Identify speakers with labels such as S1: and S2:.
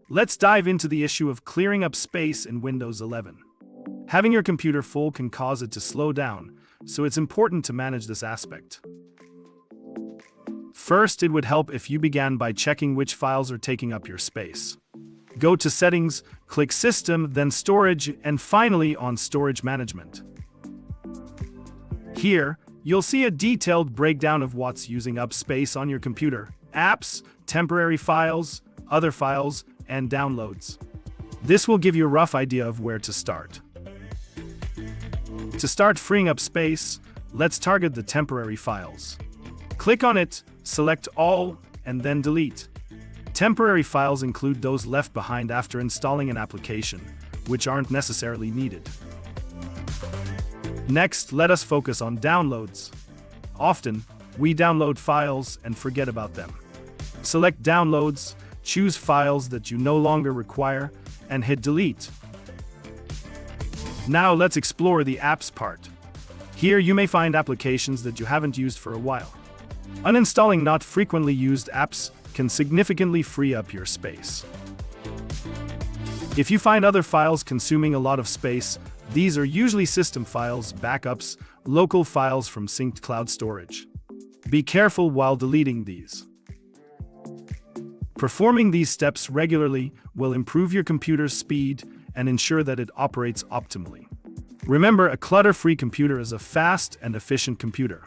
S1: Let's dive into the issue of clearing up space in Windows 11. Having your computer full can cause it to slow down, so it's important to manage this aspect. First, it would help if you began by checking which files are taking up your space. Go to Settings, click System, then Storage, and finally on Storage Management. Here, you'll see a detailed breakdown of what's using up space on your computer: apps, temporary files, other files, and downloads. This will give you a rough idea of where to start. To start freeing up space, let's target the temporary files. Click on it, select All, and then Delete. Temporary files include those left behind after installing an application, which aren't necessarily needed. Next, let us focus on downloads. Often, we download files and forget about them. Select Downloads, choose files that you no longer require, and hit Delete. Now let's explore the apps part. Here you may find applications that you haven't used for a while. Uninstalling not frequently used apps can significantly free up your space. If you find other files consuming a lot of space, these are usually system files, backups, local files from synced cloud storage. Be careful while deleting these. Performing these steps regularly will improve your computer's speed and ensure that it operates optimally. Remember, a clutter-free computer is a fast and efficient computer.